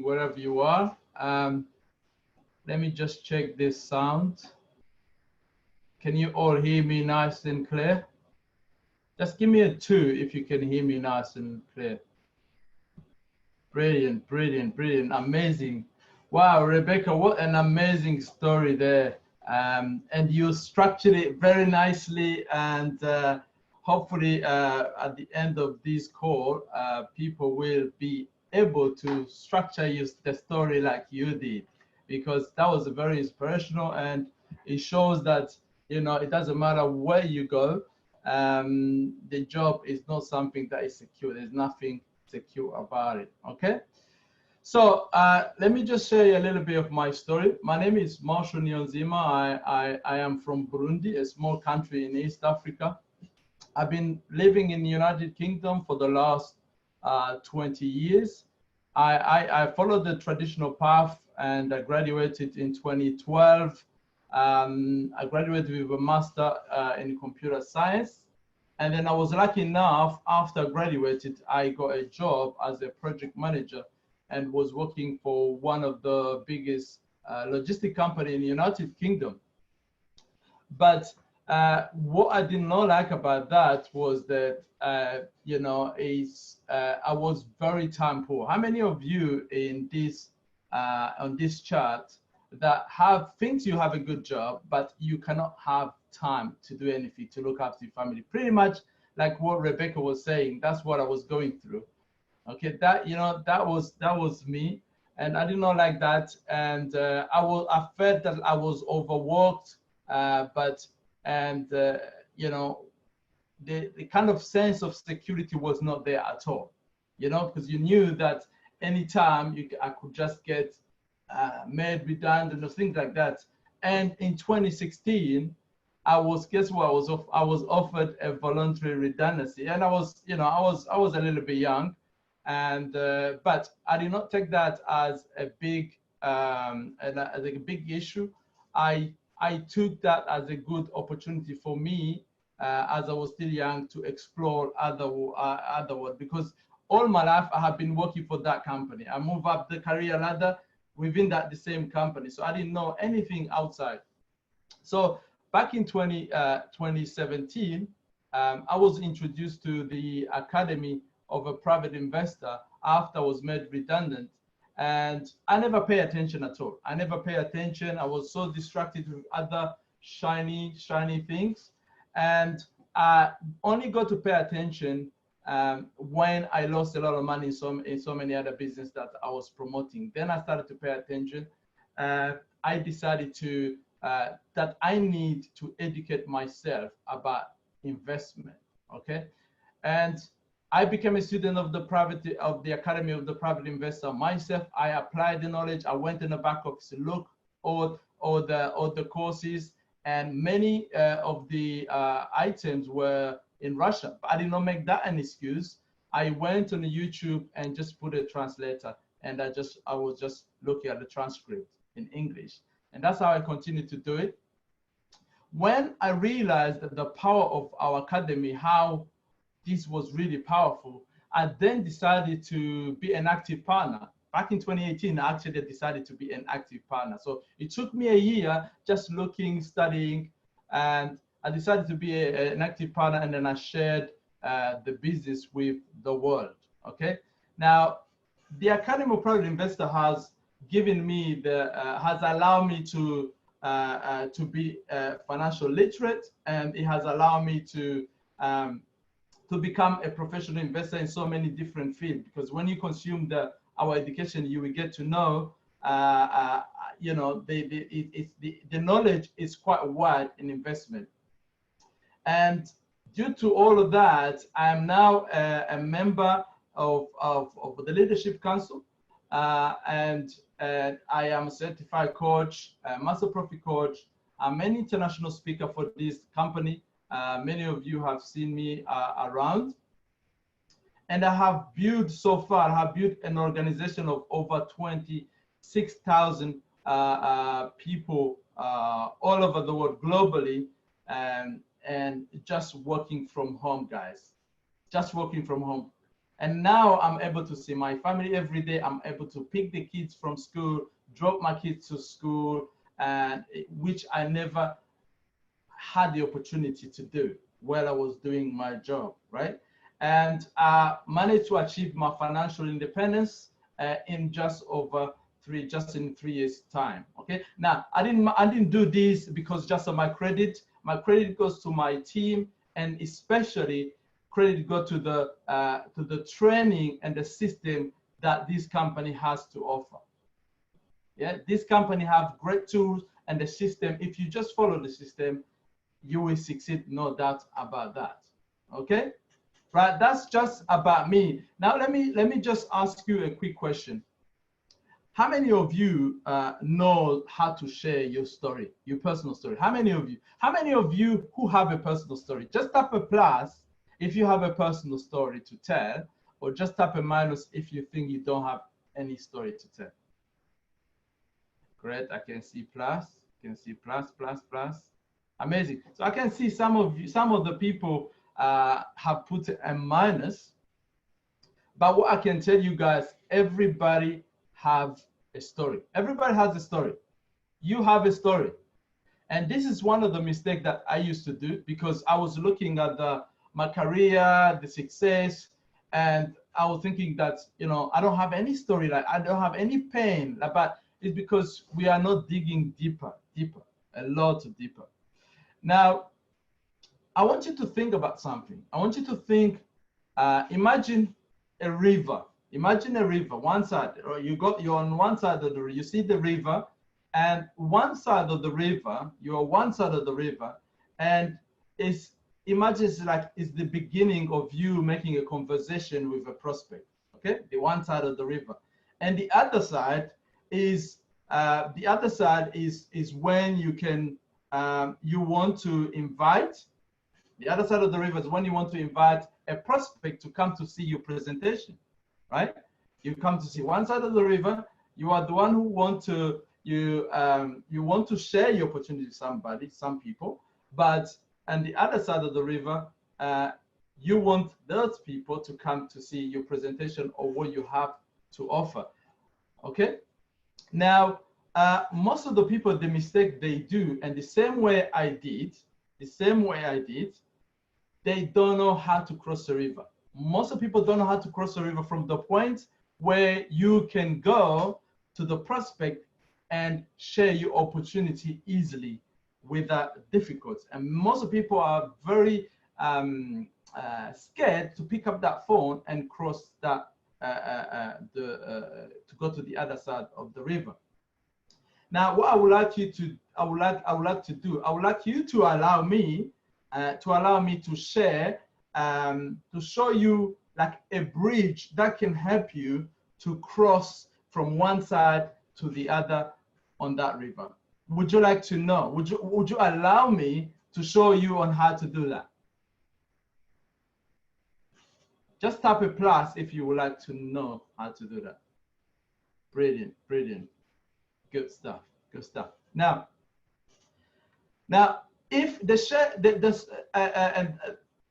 listening wherever you are. Let me just check this sound. Can you all hear me nice and clear? Just give me a 2 if you can hear me nice and clear. Brilliant, brilliant, brilliant, amazing. Wow, Rebecca, what an amazing story there. And you structured it very nicely, and hopefully at the end of this call, people will be able to structure the story like you did, because that was very inspirational, and it shows that, you know, it doesn't matter where you go, the job is not something that is secure. There's nothing secure about it. Okay, so let me just share you a little bit of my story. My name is Marshall Niyonzima. I am from Burundi, a small country in East Africa. I've been living in the United Kingdom for the last 20 years. I followed the traditional path, and I graduated in 2012. I graduated with a master in computer science. And then I was lucky enough, after I graduated, I got a job as a project manager and was working for one of the biggest logistic company in the United Kingdom. But what I did not like about that was that, you know, I was very time poor. How many of you in this, on this chart, that thinks you have a good job, but you cannot have time to do anything, to look after your family? Pretty much like what Rebecca was saying, that's what I was going through. Okay, that, you know, that was me, and I did not like that, and I felt that I was overworked, you know, the kind of sense of security was not there at all, you know, because you knew that anytime I could just get made redundant or things like that. And in 2016, guess what? I was offered a voluntary redundancy, and I was, you know, I was a little bit young, and but I did not take that as a big issue. I took that as a good opportunity for me, as I was still young, to explore other world, because all my life I have been working for that company. I moved up the career ladder within the same company. So I didn't know anything outside. So back in 2017, I was introduced to the Academy of a Private Investor after I was made redundant. And I never pay attention at all. I never pay attention. I was so distracted with other shiny things. And I only got to pay attention when I lost a lot of money in so many other businesses that I was promoting. Then I started to pay attention. I decided to that I need to educate myself about investment. Okay, and I became a student of the Academy of the Private Investor myself. I applied the knowledge. I went in the back office to look all the courses, and many of the items were in Russian. But I did not make that an excuse. I went on YouTube and just put a translator, and I was just looking at the transcript in English, and that's how I continued to do it. When I realized that the power of our academy, how this was really powerful, I then decided to be an active partner. Back in 2018, I actually decided to be an active partner. So it took me a year just looking, studying, and I decided to be an active partner, and then I shared the business with the world. Okay. Now, the Academy of Private Investor has given me has allowed me to be financial literate, and it has allowed me to become a professional investor in so many different fields. Because when you consume our education, you will get to know, you know, the knowledge is quite wide in investment. And due to all of that, I am now a member of the Leadership Council, and I am a certified coach, a master profit coach. I'm an international speaker for this company. Many of you have seen me around. And I have built an organization of over 26,000 people all over the world globally, and just working from home, guys, just working from home. And now I'm able to see my family every day. I'm able to pick the kids from school, drop my kids to school, and which I never had the opportunity to do while I was doing my job, right? And managed to achieve my financial independence in just in 3 years time. Okay, now I didn't do this because just of my credit. My credit goes to my team, and especially credit go to the training and the system that this company has to offer. Yeah, this company have great tools and the system. If you just follow the system, you will succeed, no doubt about that. Okay, right? That's just about me. Now let me just ask you a quick question. How many of you know how to share your story, your personal story? How many of you? How many of you who have a personal story? Just tap a plus if you have a personal story to tell, or just tap a minus if you think you don't have any story to tell. Great, I can see plus, can see plus, plus, plus. Amazing. So I can see some of you, some of the people have put a minus, but what I can tell you guys, everybody have a story. Everybody has a story. You have a story. And this is one of the mistakes that I used to do, because I was looking at my career, the success, and I was thinking that, you know, I don't have any story, like I don't have any pain, but it's because we are not digging deeper, a lot deeper. Now, I want you to think about something. I want you to think, imagine a river. Imagine a river, one side, or you're on one side of the river, you see the river, and one side of the river, you're one side of the river, and imagine it's the beginning of you making a conversation with a prospect, okay? The one side of the river. And the other side is when you can, you want to invite, the other side of the river is when you want to invite a prospect to come to see your presentation. Right? You come to see one side of the river. You are the one who want to you want to share your opportunity with somebody, some people, but on the other side of the river, you want those people to come to see your presentation or what you have to offer. Okay. Now, most of the people, the mistake they do, and the same way I did, they don't know how to cross the river. Most of people don't know how to cross the river from the point where you can go to the prospect and share your opportunity easily without difficulty. And most of people are very scared to pick up that phone and cross that to go to the other side of the river. Now, what I would like you to, I would like you to allow me to share, to show you like a bridge that can help you to cross from one side to the other on that river. Would you like to know? Would you allow me to show you on how to do that? Just tap a plus if you would like to know how to do that. Brilliant, brilliant. Good stuff, good stuff. Now, if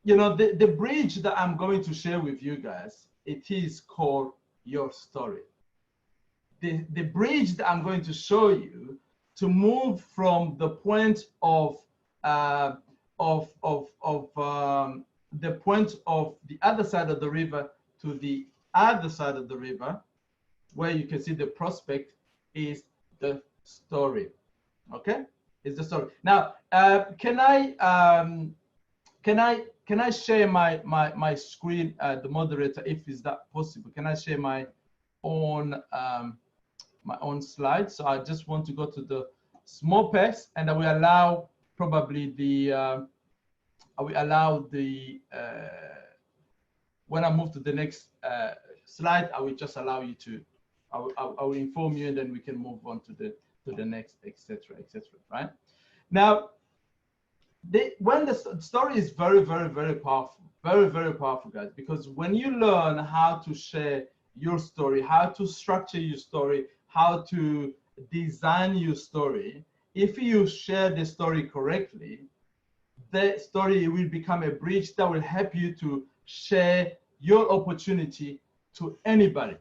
you know, the bridge that I'm going to share with you guys, it is called your story. The bridge that I'm going to show you to move from the point of the point of the other side of the river to the other side of the river, where you can see the prospect, is the story. Okay, is the story. Now, can I share my screen, the moderator, if is that possible? Can I share my own slide? So I just want to go to the small text, and I will allow probably the when I move to the next slide, I will just allow you to, I will inform you, and then we can move on to the next, etc., right? Now, when the story is very powerful, very powerful, guys, because when you learn how to share your story, how to structure your story, how to design your story, if you share the story correctly, the story will become a bridge that will help you to share your opportunity to anybody.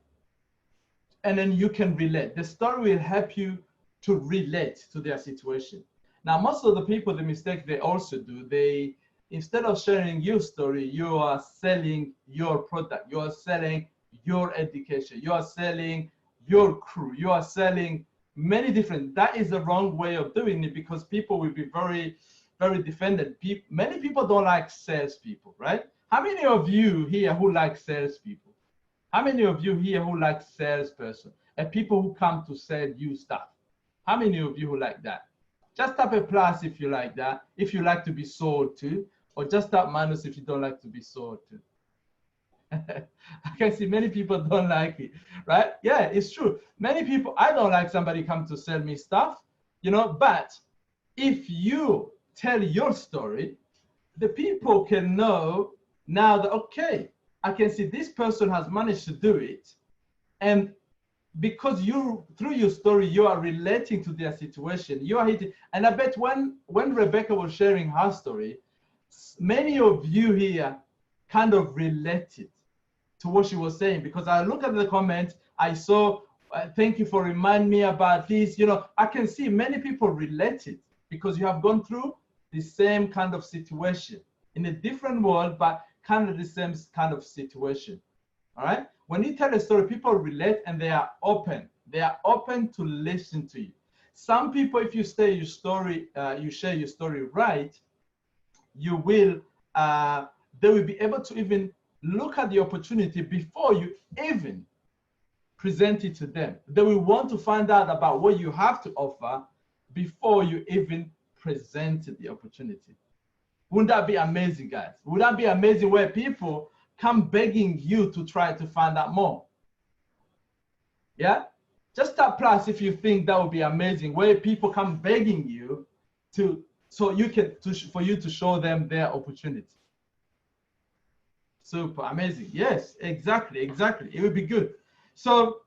And then you can relate. The story will help you to relate to their situation. Now, most of the people, the mistake they also do, they, instead of sharing your story, you are selling your product, you are selling your education, you are selling your crew, you are selling many different, that is the wrong way of doing it, because people will be very, very defended. Many people don't like salespeople, right? How many of you here who like salespeople? How many of you here who like salesperson and people who come to sell you stuff? How many of you who like that? Just type a plus if you like that, if you like to be sold to, or just type minus if you don't like to be sold to. I can see many people don't like it, right? Yeah, it's true. Many people, I don't like somebody come to sell me stuff, you know, but if you tell your story, the people can know now that, okay, I can see this person has managed to do it. And because you, through your story, you are relating to their situation, you are hitting. And I bet when Rebecca was sharing her story, many of you here kind of related to what she was saying, because I look at the comments, I saw, thank you for reminding me about this. You know, I can see many people related because you have gone through the same kind of situation in a different world, but kind of the same kind of situation. All right. When you tell a story, people relate and they are open. They are open to listen to you. Some people, if you say your story, you share your story right, you will, they will be able to even look at the opportunity before you even present it to them. They will want to find out about what you have to offer before you even present the opportunity. Wouldn't that be amazing, guys? Would that be amazing where people come begging you to try to find out more? Yeah? Just tap plus if you think that would be amazing, where people come begging you to, so you can, for you to show them their opportunity. Super amazing. Yes, exactly, exactly. It would be good. So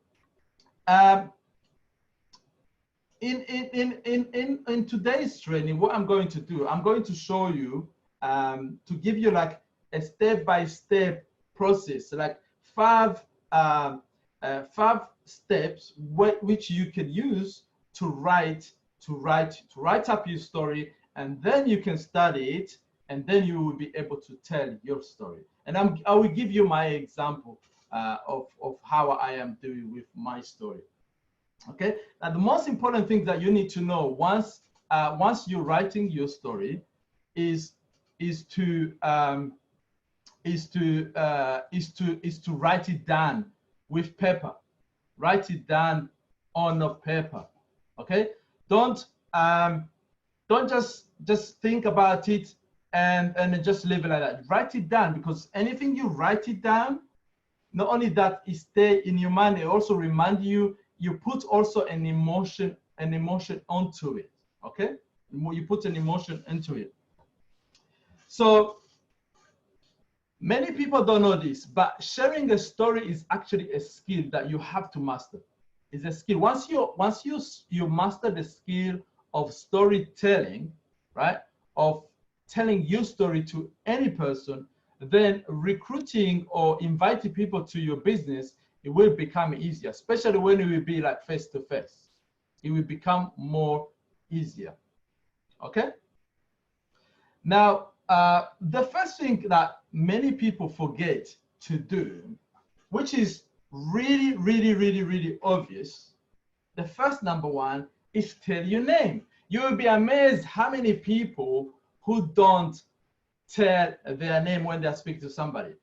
in today's training, what I'm going to do, I'm going to show you, to give you like a step-by-step process, like five steps which you can use to write up your story, and then you can study it, and then you will be able to tell your story. And I will give you my example of how I am doing with my story. Okay. Now the most important thing that you need to know once you're writing your story is to write it down with paper. Write it down on a paper. Okay. Don't just think about it and just leave it like that. Write it down, because anything you write it down, not only that it stay in your mind, it also remind you. You put also an emotion onto it. Okay, you put an emotion into it. So many people don't know this, but sharing a story is actually a skill that you have to master. It's a skill. Once you master the skill of storytelling, right? Of telling your story to any person, then recruiting or inviting people to your business, it will become easier, especially when it will be like face to face. It will become more easier. Okay. Now, the first thing that many people forget to do, which is really, really, really, really obvious, the first number one is tell your name. You will be amazed how many people who don't tell their name when they speak to somebody.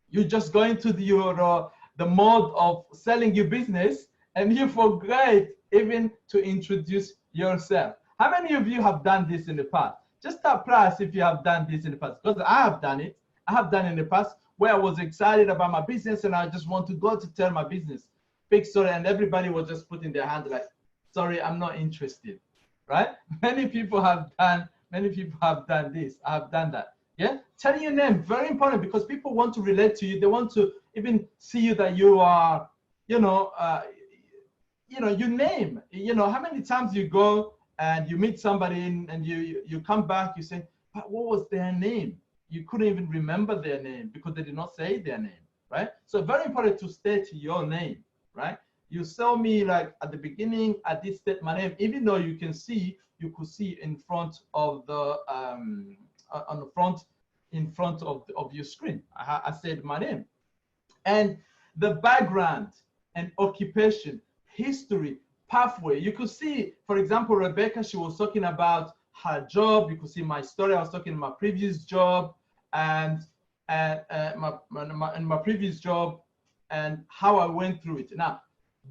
You just go into the mode of selling your business and you forget even to introduce yourself. How many of you have done this in the past? Just tap plus if you have done this in the past, because I have done it. I have done it in the past where I was excited about my business and I just want to go to tell my business big story, and everybody was just putting their hand like, sorry, I'm not interested, right? Many people have done this. I have done that. Yeah, tell your name, very important, because people want to relate to you. They want to even see you that you are, your name. How many times you go and you meet somebody and you come back, you say, but what was their name? You couldn't even remember their name because they did not say their name. right? So very important to state your name, right? You saw me like at the beginning, I did state my name, even though you could see in front of the, on the front, in front of your screen. I said my name. And the background and occupation, history, pathway. You could see, for example, Rebecca, she was talking about her job. You could see my story. I was talking about my previous job and my previous job and how I went through it. Now,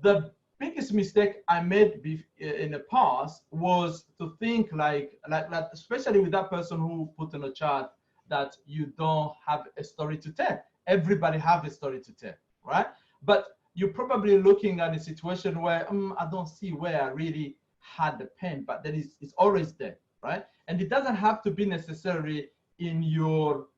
the biggest mistake I made in the past was to think like especially with that person who put in a chart that you don't have a story to tell. Everybody have a story to tell, right? But you're probably looking at a situation where I don't see where I really had the pen, but then it's always there, right? And it doesn't have to be necessarily in your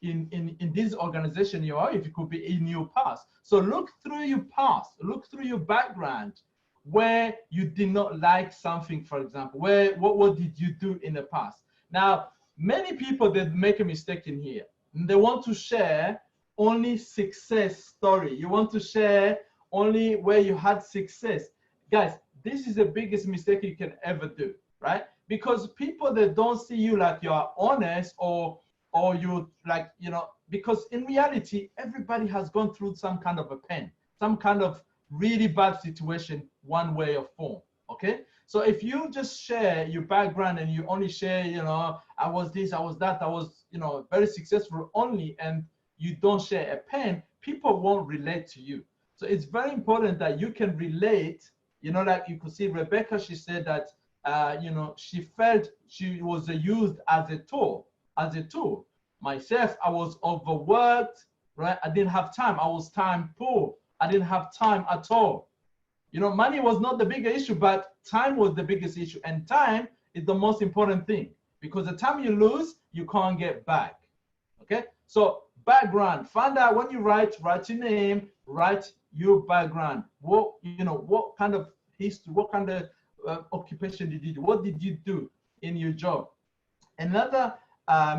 in this organization you are. If it could be in your past. So look through your past, look through your background, where you did not like something, for example, what did you do in the past? Now, many people that make a mistake in here, they want to share only success story. You want to share only where you had success. Guys, this is the biggest mistake you can ever do, right? Because people that don't see you like you are honest or you like, you know, because in reality, everybody has gone through some kind of a pain, some kind of really bad situation, one way or form, okay? So if you just share your background and you only share, you know, I was this, I was that, I was, you know, very successful only, and you don't share a pain, people won't relate to you. So it's very important that you can relate, you know, like you could see Rebecca, she said that, you know, she felt she was used as a tool, Myself, I was overworked, right? I didn't have time. I was time poor. I didn't have time at all. You know, money was not the bigger issue, but time was the biggest issue. And time is the most important thing, because the time you lose, you can't get back. Okay? So background, find out when you write your name, write your background. What, you know, what kind of history, what kind of occupation did you do? What did you do in your job? Another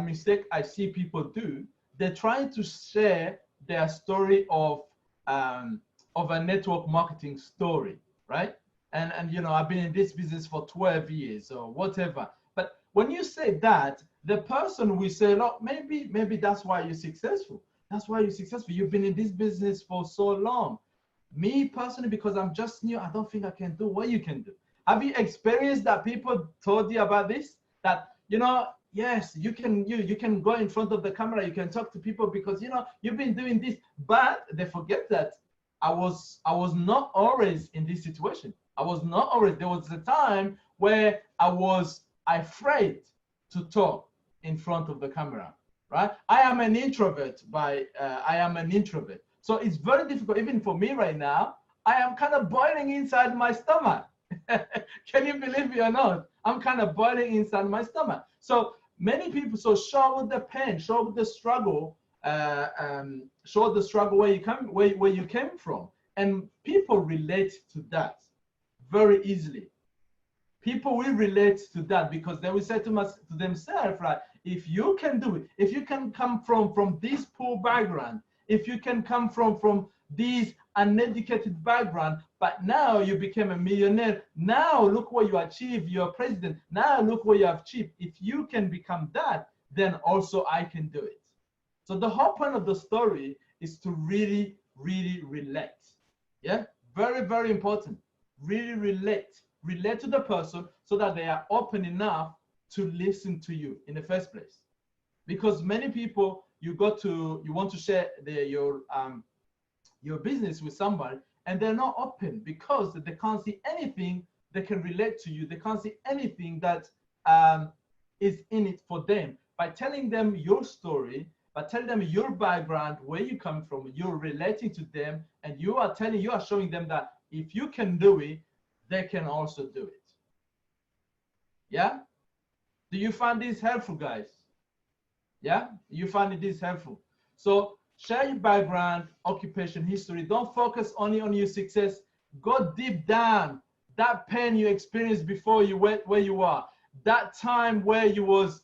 mistake I see people do, they're trying to share their story of a network marketing story, right? And you know, I've been in this business for 12 years or whatever. But when you say that, the person will say, look, maybe that's why you're successful. That's why you're successful. You've been in this business for so long. Me personally, because I'm just new, I don't think I can do what you can do. Have you experienced that people told you about this? That, you know, yes, you can go in front of the camera, you can talk to people because, you know, you've been doing this, but they forget that I was not always in this situation. I was not always. There was a time where I was afraid to talk in front of the camera, right? I am an introvert So it's very difficult, even for me right now. I am kind of boiling inside my stomach. Can you believe it or not? I'm kind of boiling inside my stomach. So many people, so show with the pain, show with the struggle, show the struggle where you came from, and people relate to that very easily. People will relate to that because they will say to themselves, right, if you can do it, if you can come from this poor background, if you can come from this uneducated background, but now you became a millionaire, now look what you achieved, you're president, now look what you have achieved. If you can become that, then also I can do it. So the whole point of the story is to really, really relate. Yeah, very, very important. Really relate to the person so that they are open enough to listen to you in the first place. Because many people, you want to share your business with somebody and they're not open because they can't see anything that can relate to you. They can't see anything that is in it for them. By telling them your story, by telling them your background, where you come from, you're relating to them, and you are showing them that if you can do it, they can also do it. Yeah? Do you find this helpful, guys? Yeah? You find this helpful? So share your background, occupation, history. Don't focus only on your success. Go deep down. That pain you experienced before you went where you are. That time where you was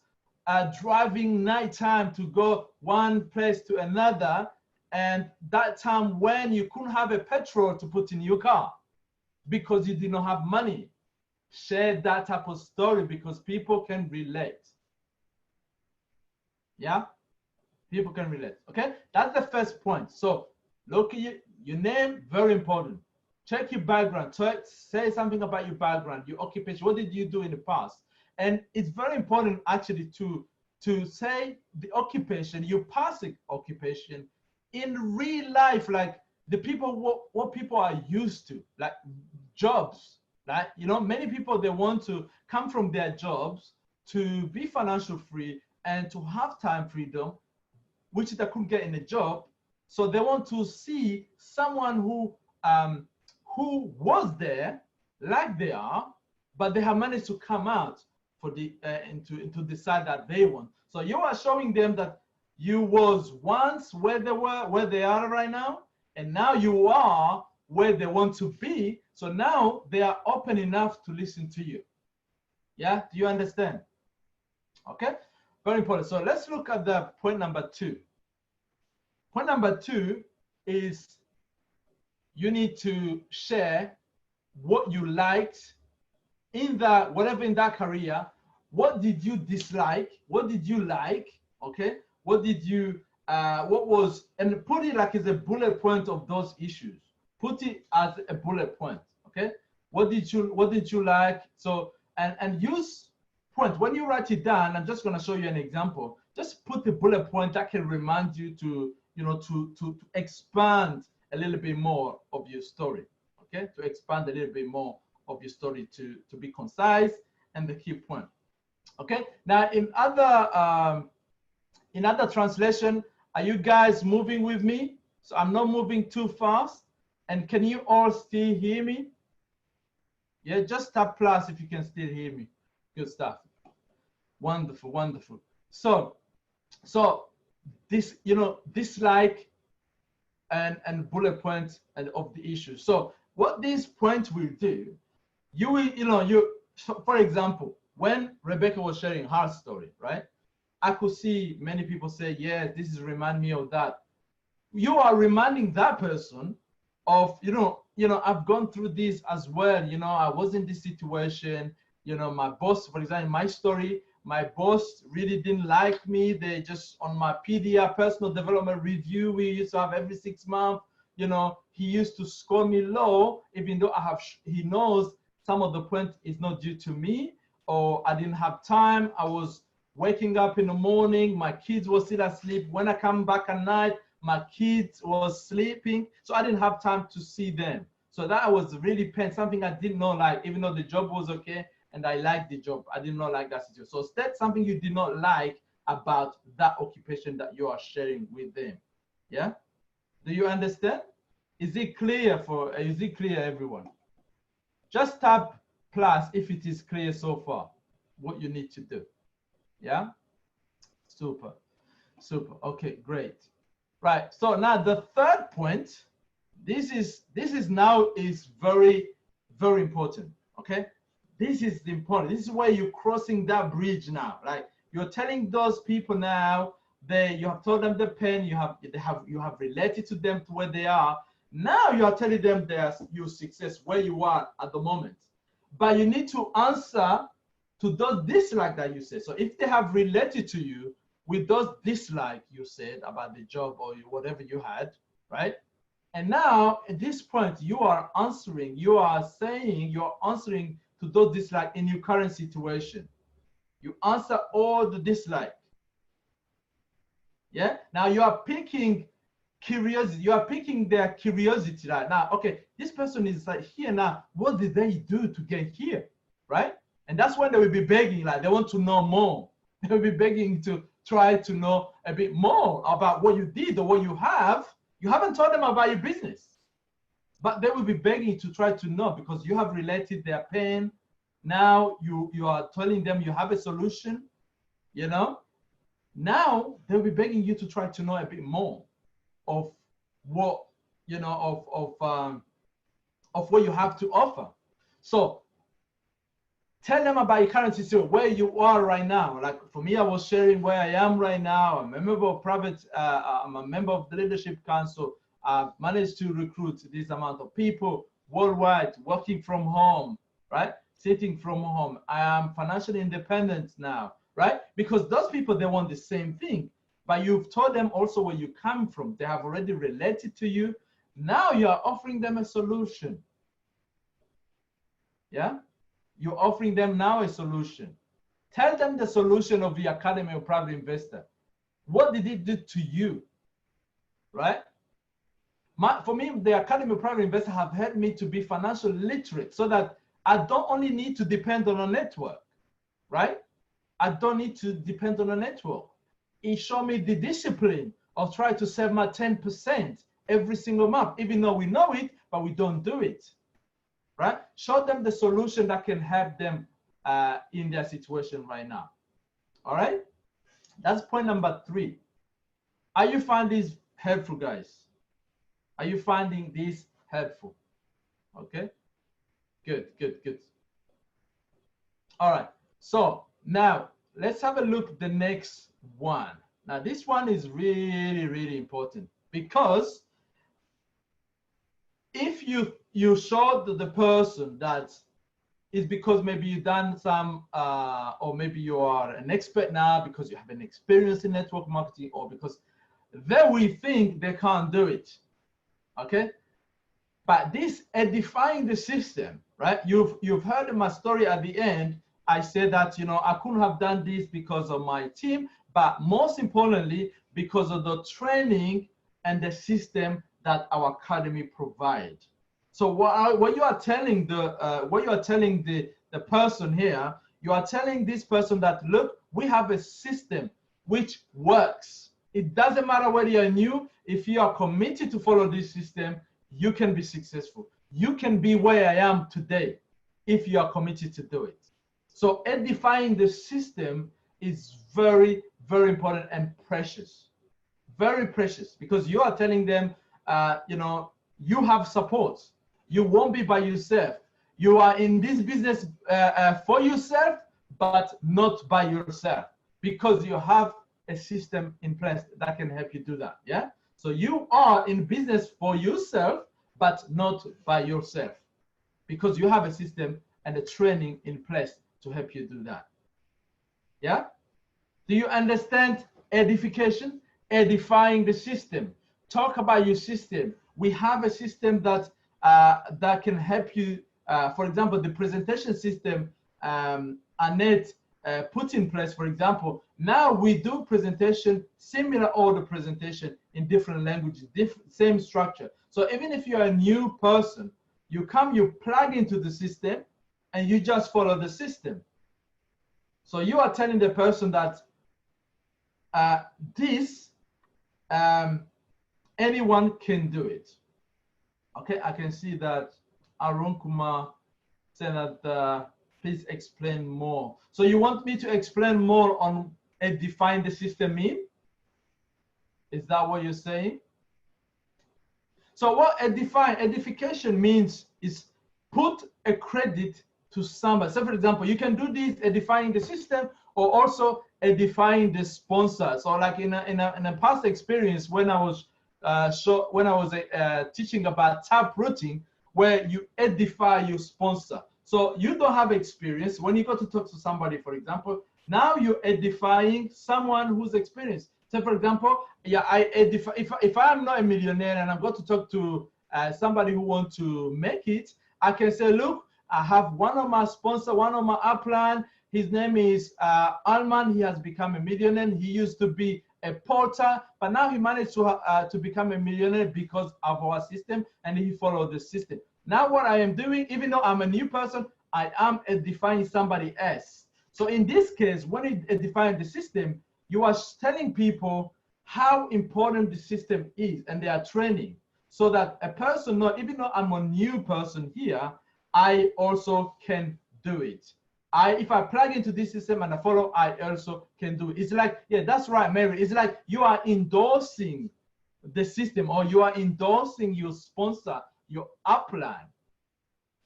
driving nighttime to go one place to another, and that time when you couldn't have a petrol to put in your car because you did not have money. Share that type of story because people can relate. Yeah, people can relate. Okay, that's the first point. So look at your name, very important. Check your background. Say something about your background, your occupation. What did you do in the past? And it's very important actually to say the occupation, your past occupation, in real life, like the people, what people are used to, like jobs. Right? You know, many people, they want to come from their jobs to be financial free and to have time freedom, which they couldn't get in a job. So they want to see someone who was there, like they are, but they have managed to come out for the into decide that they want. So you are showing them that you was once where they were, where they are right now, and now you are where they want to be. So now they are open enough to listen to you. Yeah, do you understand? Okay, very important. So let's look at the point number 2. Point number 2 is you need to share what you liked in that, whatever in that career. What did you dislike? What did you like? Okay, what did you, what was, and put it like as a bullet point of those issues. Put it as a bullet point. Okay, what did you like? So and use point when you write it down. I'm just going to show you an example. Just put the bullet point that can remind you to, you know, to expand a little bit more of your story. Okay, to expand a little bit more of your story to be concise and the key point. Okay, now in other translation, are you guys moving with me? So I'm not moving too fast. And can you all still hear me? Yeah, just tap plus if you can still hear me. Good stuff. Wonderful, wonderful. So this, you know, dislike and bullet point of the issue. So what this point will do, you will, you know, for example, when Rebecca was sharing her story, right? I could see many people say, yeah, this is remind me of that. You are reminding that person of, you know, I've gone through this as well. You know, I was in this situation. You know, my boss, for example, in my story, my boss really didn't like me. They just, on my PDR, personal development review, we used to have every 6 months, you know, he used to score me low, even though he knows some of the point is not due to me, or I didn't have time. I was waking up in the morning, my kids were still asleep. When I come back at night, my kids was sleeping, so I didn't have time to see them. So that was really pain, something I did not like, even though the job was okay and I liked the job, I did not like that situation. So state something you did not like about that occupation that you are sharing with them. Yeah, do you understand? Is it clear everyone? Just tap plus if it is clear so far what you need to do. Yeah, super. Okay, great. Right, so now the third point, this is now very, very important. Okay, this is important. This is where you're crossing that bridge now. Like, you're telling those people now, you have told them the pain, you have related to them to where they are. Now you are telling them your success, where you are at the moment. But you need to answer to those dislike that you said. So if they have related to you with those dislike you said about the job or whatever you had, right? And now at this point, you are answering to those dislike in your current situation. You answer all the dislike. Yeah. Now you are picking curiosity. You are picking their curiosity right now. Okay, this person is like here now. What did they do to get here, right? And that's when they will be begging, like they want to know more. They will be begging to try to know a bit more about what you did or what you have. You haven't told them about your business, but they will be begging to try to know because you have related their pain. Now you are telling them you have a solution, you know. Now they'll be begging you to try to know a bit more of what, you know, of what you have to offer. So Tell them about your current situation, where you are right now. Like for me, I was sharing where I am right now. I'm a member of I'm a member of the Leadership Council. I've managed to recruit this amount of people worldwide, working from home, right? Sitting from home. I am financially independent now, right? Because those people, they want the same thing, but you've told them also where you come from. They have already related to you. Now you are offering them a solution. Yeah? You're offering them now a solution. Tell them the solution of the Academy of Private Investor. What did it do to you, right? For me, the Academy of Private Investor have helped me to be financially literate so that I don't only need to depend on a network, right? I don't need to depend on a network. It showed me the discipline of trying to save my 10% every single month, even though we know it, but we don't do it. Right? Show them the solution that can help them in their situation right now. All right? That's point number 3. Are you finding this helpful, guys? Are you finding this helpful? Okay? Good, good, good. All right. So now let's have a look at the next one. Now this one is really, really important because if you showed the person that it's because maybe you've done some, or maybe you are an expert now because you have an experience in network marketing, or because they will think they can't do it, okay? But this edifying the system, right? You've heard in my story at the end, I said that, you know, I couldn't have done this because of my team, but most importantly, because of the training and the system that our academy provide. So what you are telling the person here, you are telling this person that, look, we have a system which works. It doesn't matter whether you're new, if you are committed to follow this system, you can be successful. You can be where I am today if you are committed to do it. So edifying the system is very, very important and precious. Very precious, because you are telling them, you know, you have support. You won't be by yourself. You are in this business for yourself, but not by yourself, because you have a system in place that can help you do that. Yeah. So you are in business for yourself, but not by yourself, because you have a system and a training in place to help you do that. Yeah. Do you understand edification? Edifying the system. Talk about your system. We have a system that that can help you. For example, the presentation system Annette put in place, for example. Now we do presentation, similar order presentation in different languages, same structure. So even if you're a new person, you come, you plug into the system, and you just follow the system. So you are telling the person that anyone can do it. Okay, I can see that Arun Kumar said that please explain more. So you want me to explain more on define the system mean? Is that what you're saying? So what edification means is put a credit to somebody. So for example, you can do this edifying the system, or also edifying the sponsor. So like in a past experience when I was teaching about tap routing, where you edify your sponsor. So you don't have experience. When you go to talk to somebody, for example, now you're edifying someone who's experienced. So for example, yeah, I edify, if I'm not a millionaire and I'm going to talk to somebody who wants to make it, I can say, look, I have one of my sponsors, one of my upline. His name is Alman. He has become a millionaire. He used to be a porter, but now he managed to become a millionaire because of our system, and he followed the system. Now what I am doing, even though I'm a new person, I am edifying somebody else. So in this case, when you edify the system, you are telling people how important the system is, and they are training, so that a person, not even though I'm a new person here, I also can do it. If I plug into this system and I follow, I also can do it. It's like, yeah, that's right, Mary. It's like you are endorsing the system, or you are endorsing your sponsor, your upline.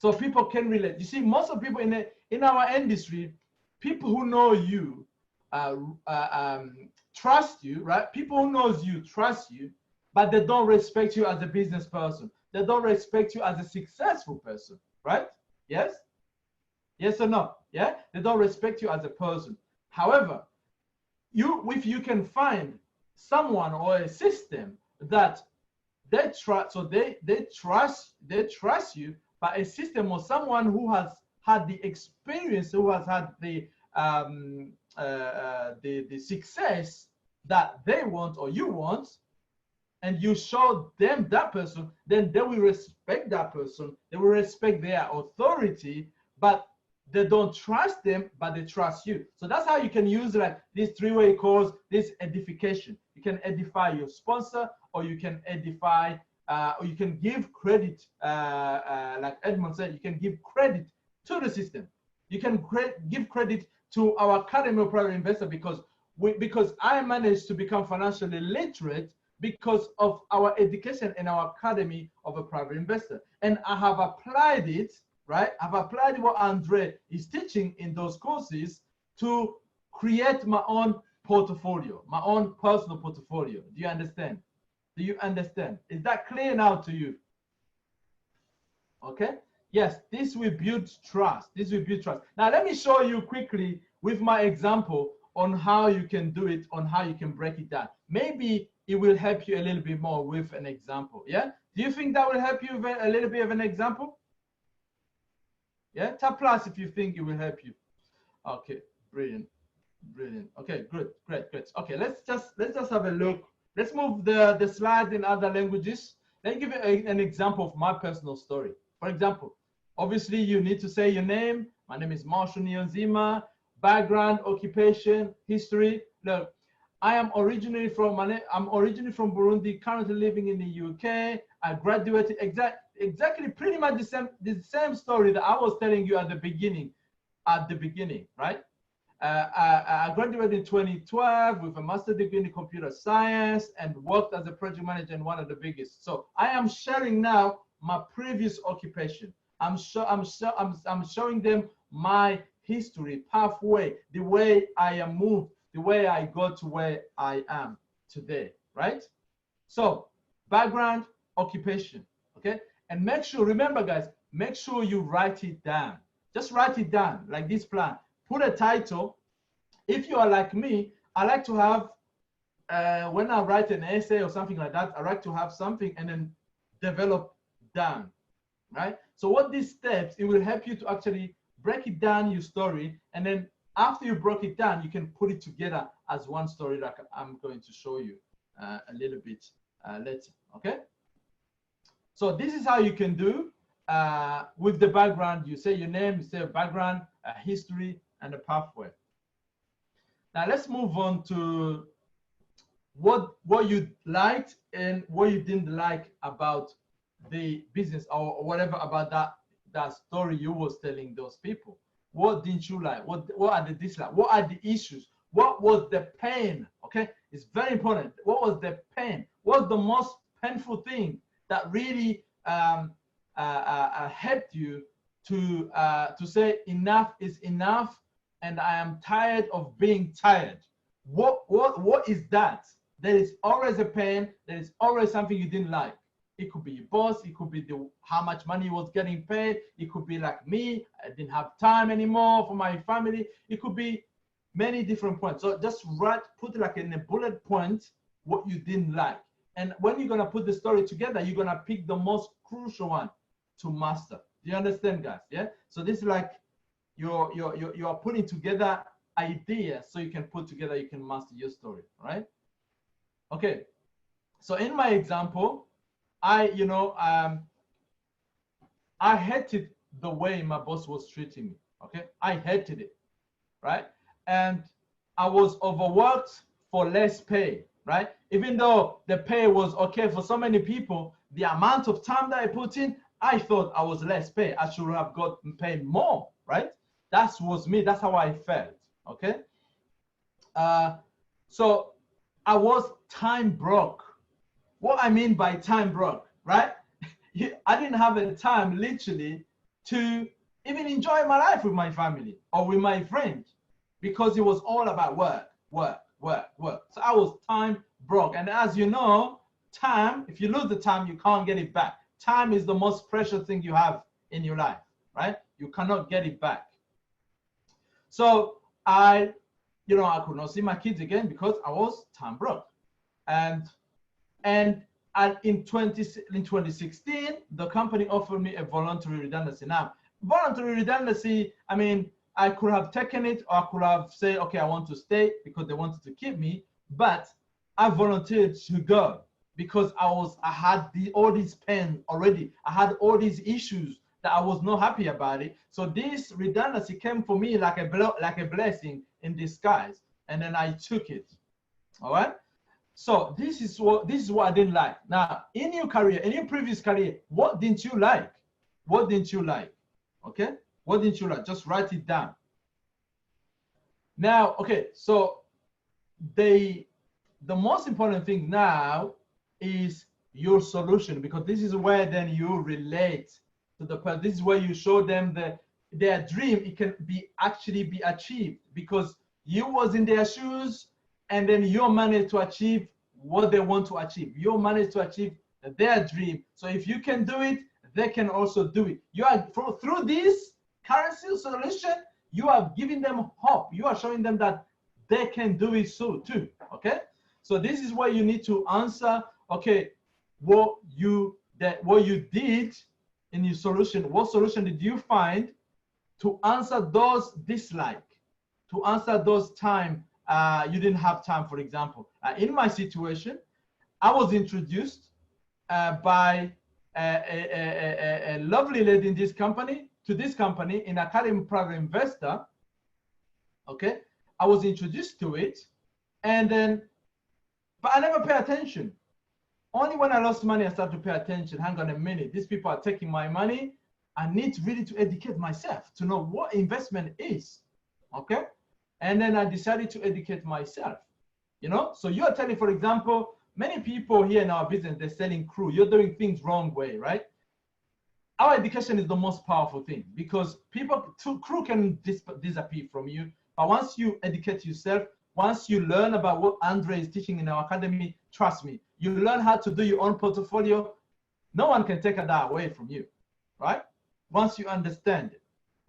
so people can relate. You see, most of people in our industry, people who know you trust you, right? People who knows you trust you, but they don't respect you as a business person. They don't respect you as a successful person, right? Yes? Yes or no? Yeah? They don't respect you as a person. However, if you can find someone or a system that they trust, so they trust you, but a system or someone who has had the experience, who has had the success that they want or you want, and you show them that person, then they will respect that person. They will respect their authority, but they don't trust them, but they trust you. So that's how you can use like these three-way calls, this edification. You can edify your sponsor, or you can edify, or you can give credit, like Edmond said, you can give credit to the system. You can give credit to our Academy of Private Investor because I managed to become financially literate because of our education in our Academy of a Private Investor. And I have applied it, right? I've applied what Andre is teaching in those courses to create my own portfolio, my own personal portfolio. Do you understand? Do you understand? Is that clear now to you? Okay. Yes, this will build trust. This will build trust. Now, let me show you quickly with my example on how you can do it, on how you can break it down. Maybe it will help you a little bit more with an example. Yeah. Do you think that will help you with a little bit of an example? Yeah. Tap plus if you think it will help you. Okay. Brilliant. Brilliant. Okay. Good. Great. Great. Okay. Let's just have a look. Let's move the slides in other languages. Let me give you an example of my personal story. For example, obviously you need to say your name. My name is Marshall Niyonzima. Background, occupation, history. Look, I'm originally from Burundi, currently living in the UK. I graduated exactly pretty much the same story that I was telling you at the beginning, right? I graduated in 2012 with a master's degree in computer science and worked as a project manager in one of the biggest. So I am sharing now my previous occupation. I'm showing them my history, pathway, the way I am moved, the way I got to where I am today, right? So background, occupation, okay? And make sure, remember guys, make sure you write it down. Just write it down like this plan. Put a title. If you are like me, I like to have, when I write an essay or something like that, I like to have something and then develop down, right? So what these steps, it will help you to actually break it down, your story, and then after you broke it down, you can put it together as one story like I'm going to show you a little bit later, okay? So this is how you can do with the background. You say your name, you say a background, a history, and a pathway. Now let's move on to what you liked and what you didn't like about the business or whatever about that story you was telling those people. What didn't you like? What are the dislikes? What are the issues? What was the pain? Okay, it's very important. What was the pain? What was the most painful thing that really helped you to say enough is enough, and I am tired of being tired? What is that? There is always a pain. There is always something you didn't like. It could be your boss. It could be how much money was getting paid. It could be like me. I didn't have time anymore for my family. It could be many different points. So just put like in a bullet point what you didn't like. And when you're gonna put the story together, you're gonna pick the most crucial one to master. Do you understand, guys? Yeah. So this is like you're putting together ideas so you can put together, you can master your story, right? Okay. So in my example, I hated the way my boss was treating me. Okay, I hated it, right? And I was overworked for less pay, right? Even though the pay was okay for so many people, the amount of time that I put in, I thought I was less pay. I should have gotten paid more, right? That was me. That's how I felt. Okay. So I was time broke. What I mean by time broke, right? I didn't have a time literally to even enjoy my life with my family or with my friend, because it was all about work, work, work, work. So I was time broke. And as you know, time, if you lose the time, you can't get it back. Time is the most precious thing you have in your life, right? You cannot get it back. So I could not see my kids again because I was time broke. And in 2016, the company offered me a voluntary redundancy. Now, voluntary redundancy, I mean, I could have taken it, or I could have said, okay, I want to stay because they wanted to keep me, but I volunteered to go because I had all these pain already. I had all these issues that I was not happy about it. So this redundancy came for me like a blessing in disguise, and then I took it. All right. So this is what I didn't like. Now, in your career, in your previous career, what didn't you like? What didn't you like? Okay, what didn't you like? Just write it down. Now, okay, so the most important thing now is your solution, because this is where then you relate to the person. This is where you show them their dream. It can actually be achieved because you was in their shoes, and then you managed to achieve what they want to achieve. You managed to achieve their dream. So if you can do it, they can also do it. You are through this currency solution, you are giving them hope. You are showing them that they can do it too. Okay. So this is where you need to answer. Okay, what you did in your solution. What solution did you find to answer those dislike, to answer those time you didn't have time, for example. In my situation, I was introduced by a lovely lady in this company, in Academy Private Investor. Okay, I was introduced to it, and then, but I never pay attention. Only when I lost money, I started to pay attention. Hang on a minute, these people are taking my money. I need really to educate myself to know what investment is. Okay. And then I decided to educate myself, So you're telling, for example, many people here in our business, they're selling crew. You're doing things wrong way, right? Our education is the most powerful thing, because crew can disappear from you. But once you educate yourself, once you learn about what Andre is teaching in our academy, trust me, you learn how to do your own portfolio. No one can take that away from you, right? Once you understand it,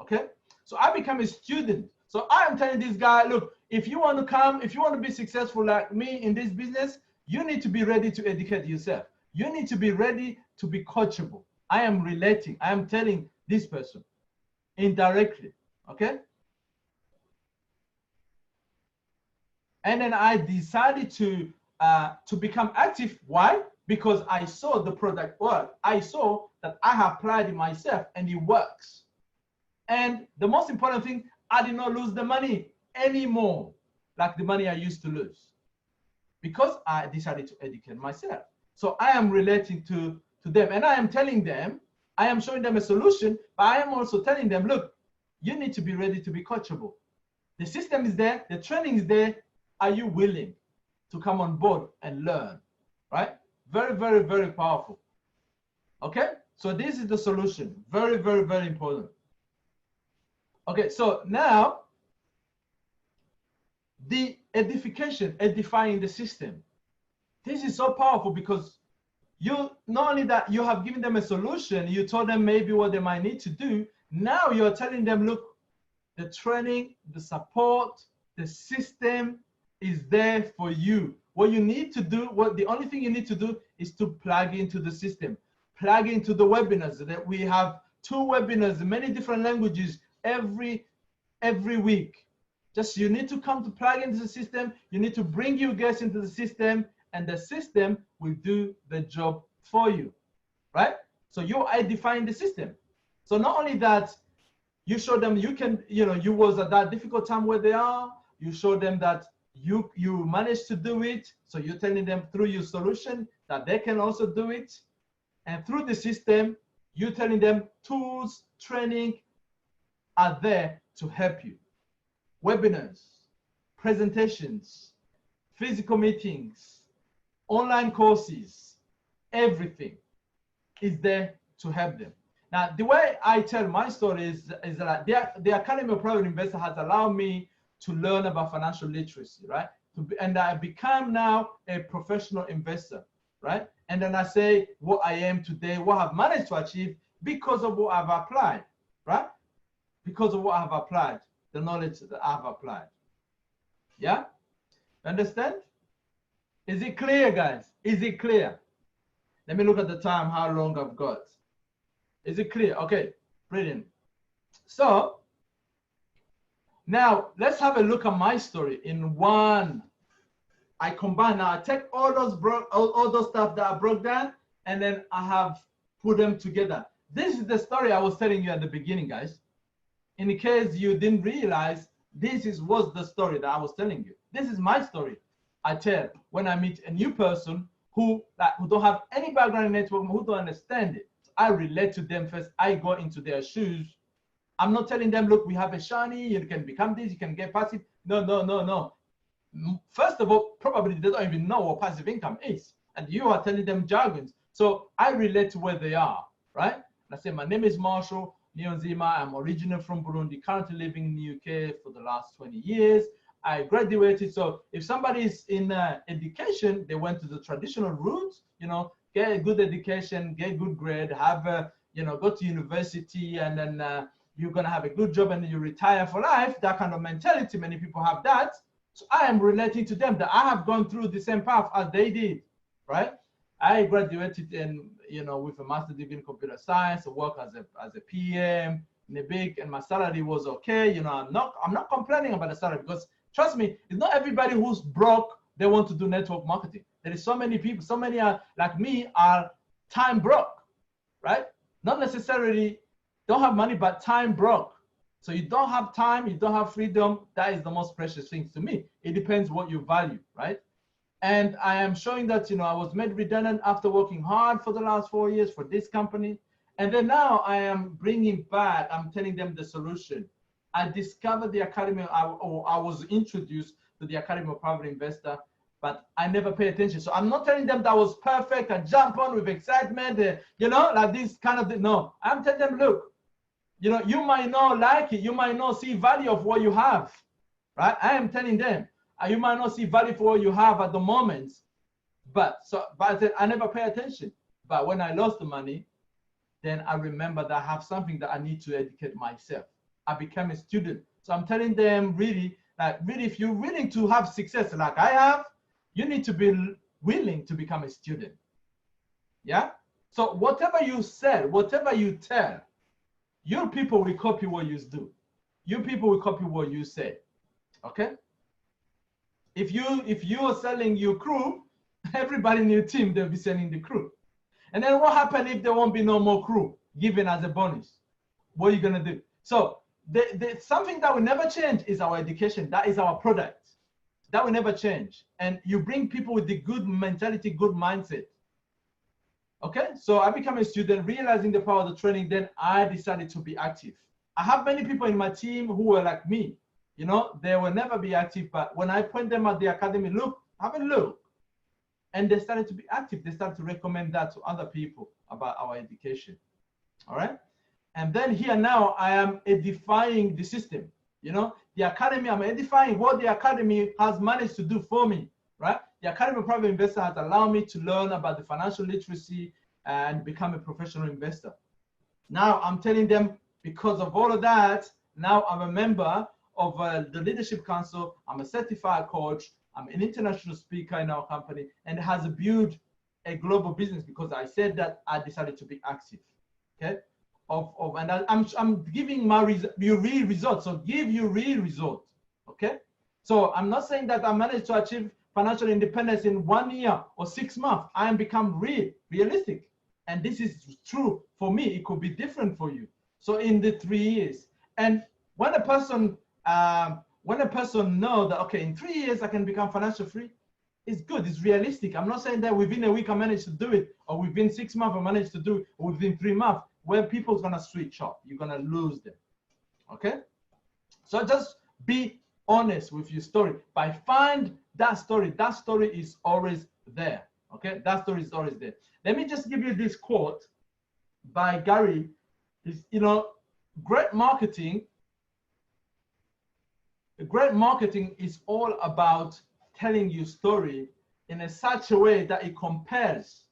okay? So I become a student. So I am telling this guy, look, if you want to be successful like me in this business, you need to be ready to educate yourself. You need to be ready to be coachable. I am relating. I am telling this person indirectly, okay? And then I decided to become active. Why? Because I saw the product work. I saw that I have applied it myself and it works. And the most important thing, I did not lose the money anymore, like the money I used to lose, because I decided to educate myself. So I am relating to them, and I am telling them, I am showing them a solution, but I am also telling them, look, you need to be ready to be coachable. The system is there, the training is there. Are you willing to come on board and learn, right? Very, very, very powerful. Okay, so this is the solution. Very, very, very important. Okay, so now the edifying the system. This is so powerful, because you not only that you have given them a solution, you told them maybe what they might need to do. Now you're telling them, look, the training, the support, the system is there for you. What you need to do, the only thing you need to do is to plug into the system, plug into the webinars. That we have 2 webinars in many different languages every week. Just you need to come to plug into the system. You need to bring your guests into the system, and the system will do the job for you, right? So you are defining the system. So not only that, you show them you can, you was at that difficult time where they are. You show them that you managed to do it. So you're telling them through your solution that they can also do it, and through the system, you're telling them tools, training are there to help you. Webinars, presentations, physical meetings, online courses, everything is there to help them. Now, the way I tell my story is that the Academy of Private Investor has allowed me to learn about financial literacy, right? And I become now a professional investor, right? And then I say what I am today, what I've managed to achieve because of what I've applied, right? Because of what I've applied, the knowledge that I've applied. Yeah? Understand? Is it clear, guys? Is it clear? Let me look at the time, how long I've got. Is it clear? Okay, brilliant. So now let's have a look at my story in one. I combine now. I take all those stuff that I broke down, and then I have put them together. This is the story I was telling you at the beginning, guys. In case you didn't realize, was the story that I was telling you. This is my story. I tell when I meet a new person who don't have any background in networking, who don't understand it. I relate to them first. I go into their shoes. I'm not telling them, look, we have a shiny, you can become this, you can get passive. No, no, no, no. First of all, probably they don't even know what passive income is. And you are telling them jargons. So I relate to where they are, right? I say, my name is Marshall Niyonzima. I'm originally from Burundi, currently living in the UK for the last 20 years. I graduated. So if somebody is in education, they went to the traditional route, get a good education, get a good grade, have a, go to university, and then you're going to have a good job and then you retire for life. That kind of mentality, many people have that. So I am relating to them that I have gone through the same path as they did, right? I graduated in, with a master's degree in computer science. I work as a PM in a big, and my salary was okay. I'm not complaining about the salary because trust me, it's not everybody who's broke, they want to do network marketing. There is so many people, so many are like me are time broke, right? Not necessarily don't have money, but time broke. So you don't have time, you don't have freedom. That is the most precious thing to me. It depends what you value, right? And I am showing that, I was made redundant after working hard for the last 4 years for this company. And then now I am bringing back, I'm telling them the solution. I discovered the Academy, or I was introduced to the Academy of Private Investor, but I never pay attention. So I'm not telling them that was perfect. I jump on with excitement, like this kind of thing. No, I'm telling them, look, you might not like it. You might not see value of what you have, right? I am telling them, you might not see value for what you have at the moment, but I said, I never pay attention. But when I lost the money, then I remember that I have something that I need to educate myself. I became a student. So I'm telling them really, if you're willing to have success like I have, you need to be willing to become a student. Yeah? So whatever you sell, whatever you tell, your people will copy what you do. Your people will copy what you say. Okay? If you are selling your crew, everybody in your team, they'll be selling the crew. And then what happens if there won't be no more crew given as a bonus? What are you gonna do? So something that will never change is our education. That is our product. That will never change. And you bring people with the good mentality, good mindset. Okay, so I became a student, realizing the power of the training, then I decided to be active. I have many people in my team who were like me. They will never be active, but when I point them at the academy, look, have a look. And they started to be active. They started to recommend that to other people about our education. All right. And then here now I am edifying the system. The academy, I'm edifying what the academy has managed to do for me, right? The Academy of Private Investor has allowed me to learn about the financial literacy and become a professional investor. Now I'm telling them, because of all of that, now I'm a member of the Leadership Council. I'm a certified coach. I'm an international speaker in our company, and it has built a global business because I said that I decided to be active. Okay, and I'm giving my real results. So give you real results. Okay, so I'm not saying that I managed to achieve financial independence in 1 year or 6 months. I am become realistic, and this is true for me. It could be different for you. So in the 3 years, and when a person knows that, okay, in 3 years I can become financial free, it's good, it's realistic. I'm not saying that within a week I managed to do it, or within 6 months I managed to do it, or within 3 months, where people's gonna switch up, you're gonna lose them, okay? So just be honest with your story. By find that story is always there, okay? That story is always there. Let me just give you this quote by Gary It's, you know, great marketing is all about telling your story in a such a way that it compels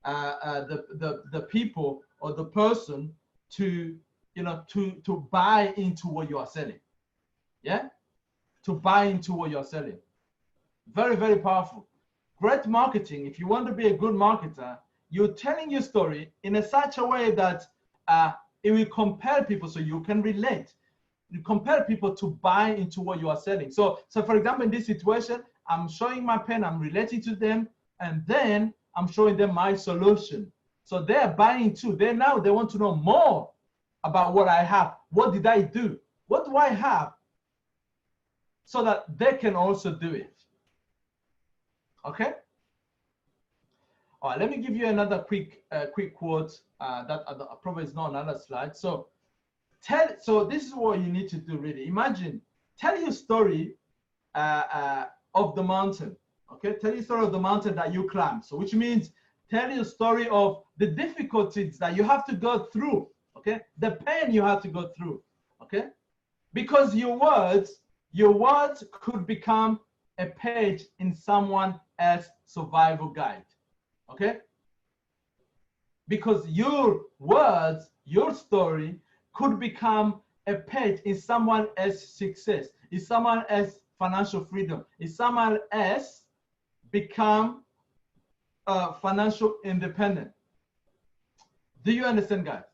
the people or the person to, you know, to buy into what you are selling. Yeah, to buy into what you're selling. Very, very powerful. Great marketing, if you want to be a good marketer, you're telling your story in a such a way that it will compel people so you can relate. You compel people to buy into what you are selling. So for example, in this situation, I'm showing my pen, I'm relating to them, and then I'm showing them my solution. So they're buying too. They want to know more about what I have. What did I do? What do I have? So that they can also do it. Okay. All right. Let me give you another quick quote that probably is not another slide. So this is what you need to do really. Imagine, tell your story of the mountain. Okay. Tell your story of the mountain that you climb. So which means tell your story of the difficulties that you have to go through. Okay. The pain you have to go through. Okay. Because your words could become a page in someone else's survival guide, okay? Because your words, your story could become a page in someone else's success, in someone else's financial freedom, in someone else become financial independent. Do you understand, guys?